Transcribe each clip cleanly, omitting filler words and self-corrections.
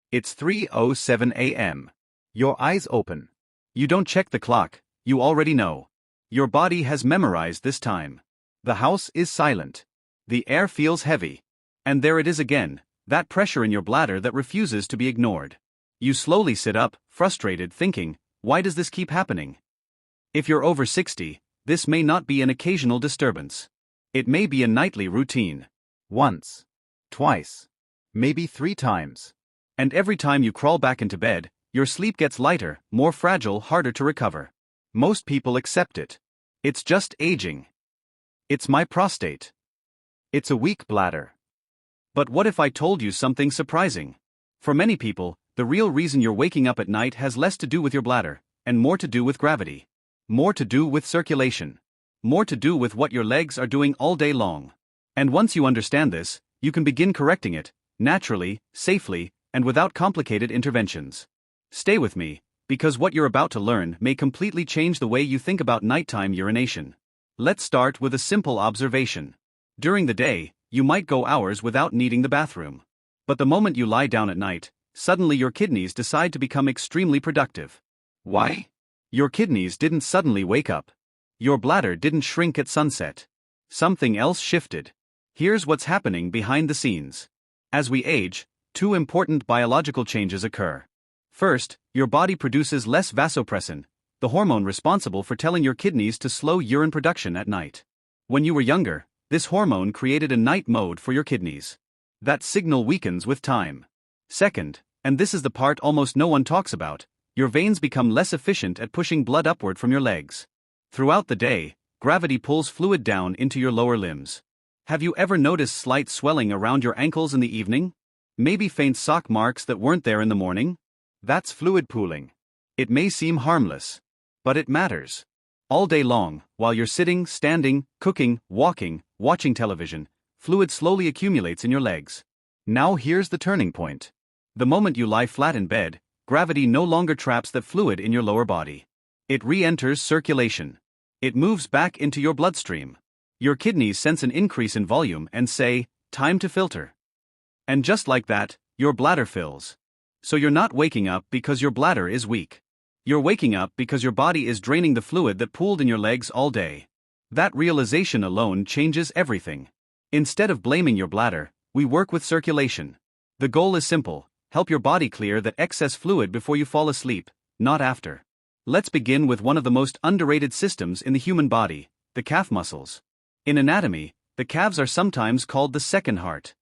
It's 3:07 a.m. Your eyes open. You don't check the clock, you already know. Your body has memorized this time. The house is silent. The air feels heavy. And there it is again, that pressure in your bladder that refuses to be ignored. You slowly sit up, frustrated, thinking, why does this keep happening? If you're over 60, this may not be an occasional disturbance. It may be a nightly routine. Once, twice, maybe 3 times. And every time you crawl back into bed, your sleep gets lighter, more fragile, harder to recover. Most people accept it. It's just aging. It's my prostate. It's a weak bladder. But what if I told you something surprising? For many people, the real reason you're waking up at night has less to do with your bladder, and more to do with gravity. More to do with circulation. More to do with what your legs are doing all day long. And once you understand this, you can begin correcting it, naturally, safely, and without complicated interventions. Stay with me, because what you're about to learn may completely change the way you think about nighttime urination. Let's start with a simple observation. During the day, you might go hours without needing the bathroom. But the moment you lie down at night, suddenly your kidneys decide to become extremely productive. Why? Your kidneys didn't suddenly wake up. Your bladder didn't shrink at sunset. Something else shifted. Here's what's happening behind the scenes. As we age, 2 important biological changes occur. First, your body produces less vasopressin, the hormone responsible for telling your kidneys to slow urine production at night. When you were younger, this hormone created a night mode for your kidneys. That signal weakens with time. Second, and this is the part almost no one talks about, your veins become less efficient at pushing blood upward from your legs. Throughout the day, gravity pulls fluid down into your lower limbs. Have you ever noticed slight swelling around your ankles in the evening? Maybe faint sock marks that weren't there in the morning? That's fluid pooling. It may seem harmless, but it matters. All day long, while you're sitting, standing, cooking, walking, watching television, fluid slowly accumulates in your legs. Now here's the turning point. The moment you lie flat in bed, gravity no longer traps that fluid in your lower body. It re-enters circulation. It moves back into your bloodstream. Your kidneys sense an increase in volume and say, time to filter. And just like that, your bladder fills. So you're not waking up because your bladder is weak. You're waking up because your body is draining the fluid that pooled in your legs all day. That realization alone changes everything. Instead of blaming your bladder, we work with circulation. The goal is simple: help your body clear that excess fluid before you fall asleep, not after. Let's begin with one of the most underrated systems in the human body, the calf muscles. In anatomy, the calves are sometimes called the second heart.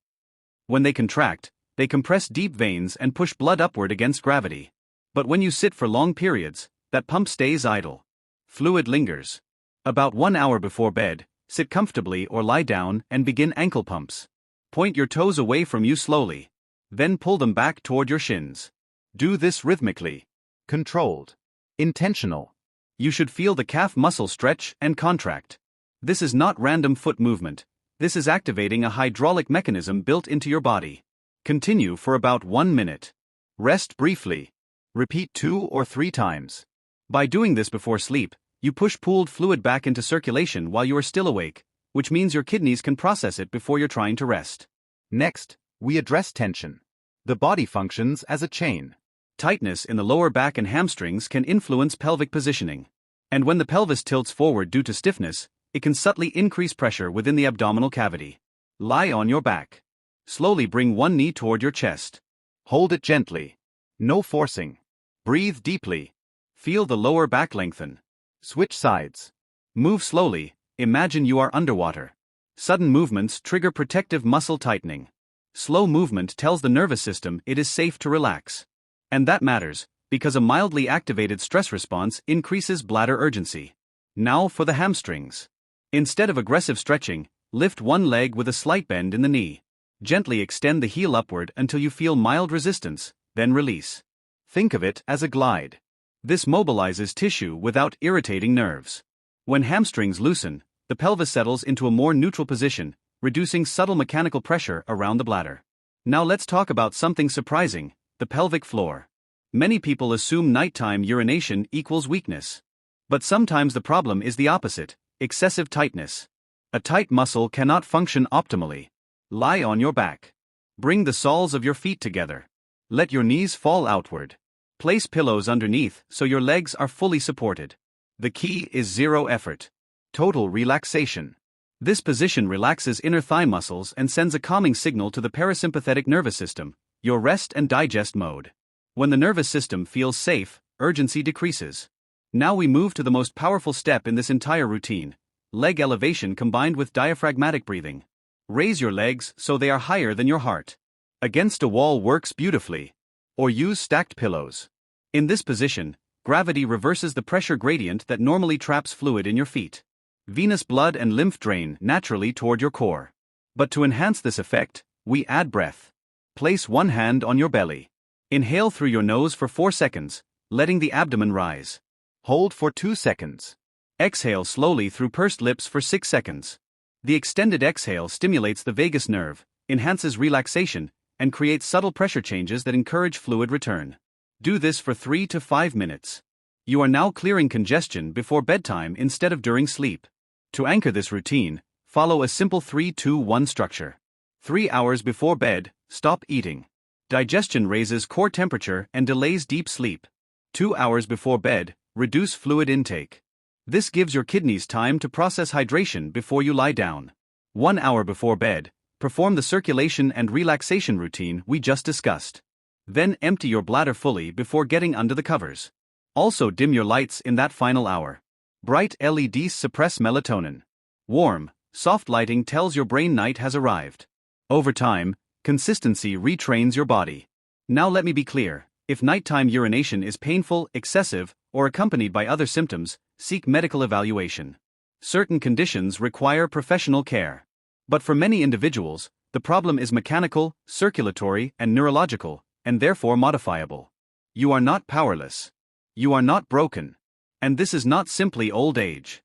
When they contract, they compress deep veins and push blood upward against gravity. But when you sit for long periods, that pump stays idle. Fluid lingers. About 1 hour before bed, sit comfortably or lie down and begin ankle pumps. Point your toes away from you slowly. Then pull them back toward your shins. Do this rhythmically. Controlled. Intentional. You should feel the calf muscle stretch and contract. This is not random foot movement. This is activating a hydraulic mechanism built into your body. Continue for about 1 minute. Rest briefly. Repeat 2 or 3 times. By doing this before sleep, you push pooled fluid back into circulation while you are still awake, which means your kidneys can process it before you're trying to rest. Next, we address tension. The body functions as a chain. Tightness in the lower back and hamstrings can influence pelvic positioning. And when the pelvis tilts forward due to stiffness, it can subtly increase pressure within the abdominal cavity. Lie on your back. Slowly bring one knee toward your chest. Hold it gently. No forcing. Breathe deeply. Feel the lower back lengthen. Switch sides. Move slowly. Imagine you are underwater. Sudden movements trigger protective muscle tightening. Slow movement tells the nervous system it is safe to relax. And that matters, because a mildly activated stress response increases bladder urgency. Now for the hamstrings. Instead of aggressive stretching, lift one leg with a slight bend in the knee. Gently extend the heel upward until you feel mild resistance, then release. Think of it as a glide. This mobilizes tissue without irritating nerves. When hamstrings loosen, the pelvis settles into a more neutral position, reducing subtle mechanical pressure around the bladder. Now let's talk about something surprising: the pelvic floor. Many people assume nighttime urination equals weakness. But sometimes the problem is the opposite: excessive tightness. A tight muscle cannot function optimally. Lie on your back. Bring the soles of your feet together. Let your knees fall outward. Place pillows underneath so your legs are fully supported. The key is zero effort. Total relaxation. This position relaxes inner thigh muscles and sends a calming signal to the parasympathetic nervous system, your rest and digest mode. When the nervous system feels safe, urgency decreases. Now we move to the most powerful step in this entire routine: leg elevation combined with diaphragmatic breathing. Raise your legs so they are higher than your heart. Against a wall works beautifully. Or use stacked pillows. In this position, gravity reverses the pressure gradient that normally traps fluid in your feet. Venous blood and lymph drain naturally toward your core. But to enhance this effect, we add breath. Place one hand on your belly. Inhale through your nose for 4 seconds, letting the abdomen rise. Hold for 2 seconds. Exhale slowly through pursed lips for 6 seconds. The extended exhale stimulates the vagus nerve, enhances relaxation, and creates subtle pressure changes that encourage fluid return. Do this for 3 to 5 minutes. You are now clearing congestion before bedtime instead of during sleep. To anchor this routine, follow a simple 3-2-1 structure. 3 hours before bed, stop eating. Digestion raises core temperature and delays deep sleep. 2 hours before bed, reduce fluid intake. This gives your kidneys time to process hydration before you lie down. 1 hour before bed, perform the circulation and relaxation routine we just discussed. Then empty your bladder fully before getting under the covers. Also dim your lights in that final hour. Bright LEDs suppress melatonin. Warm, soft lighting tells your brain night has arrived. Over time, consistency retrains your body. Now let me be clear: if nighttime urination is painful, excessive, or accompanied by other symptoms, seek medical evaluation. Certain conditions require professional care. But for many individuals, the problem is mechanical, circulatory, and neurological, and therefore modifiable. You are not powerless. You are not broken. And this is not simply old age.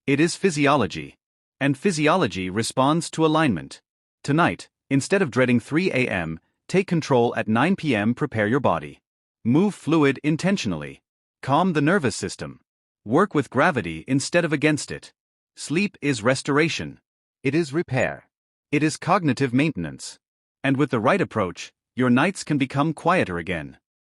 It is physiology. And physiology responds to alignment. Tonight, instead of dreading 3 a.m., take control at 9 p.m. Prepare your body. Move fluid intentionally. Calm the nervous system. Work with gravity instead of against it. Sleep is restoration. It is repair. It is cognitive maintenance. And with the right approach, your nights can become quieter again.